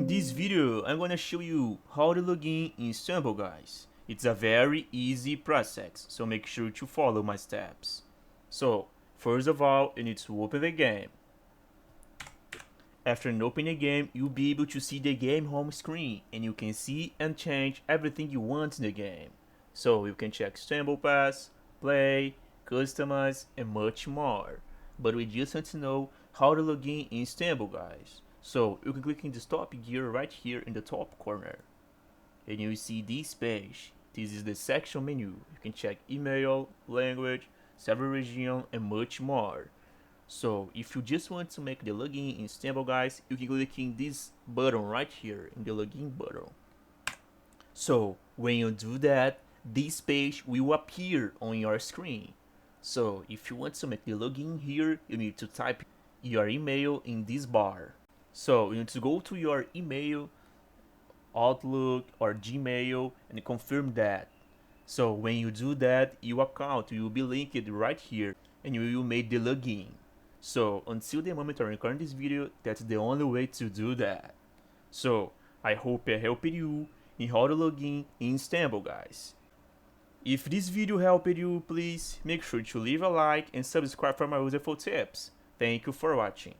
In this video, I'm gonna show you how to log in Istanbul, guys. It's a very easy process, so make sure to follow my steps. So, first of all, you need to open the game. After opening the game, you'll be able to see the game home screen, and you can see and change everything you want in the game. So, you can check Istanbul Pass, play, customize, and much more. But we just want to know how to log in Istanbul, guys. So you can click in this top gear right here in the top corner, and you see this page. This is the section menu. You can check email, language, server region, and much more. So if you just want to make the login in Istanbul, guys, you can click in this button right here in the login button. So when you do that, this page will appear on your screen. So if you want to make the login here, you need to type your email in this bar. So you need to go to your email, Outlook or Gmail and confirm that. So when you do that, your account will be linked right here and you will make the login. So until the moment I record this video, that's the only way to do that. So I hope I helped you in how to log in Istanbul, guys. If this video helped you, please make sure to leave a like and subscribe for more useful tips. Thank you for watching.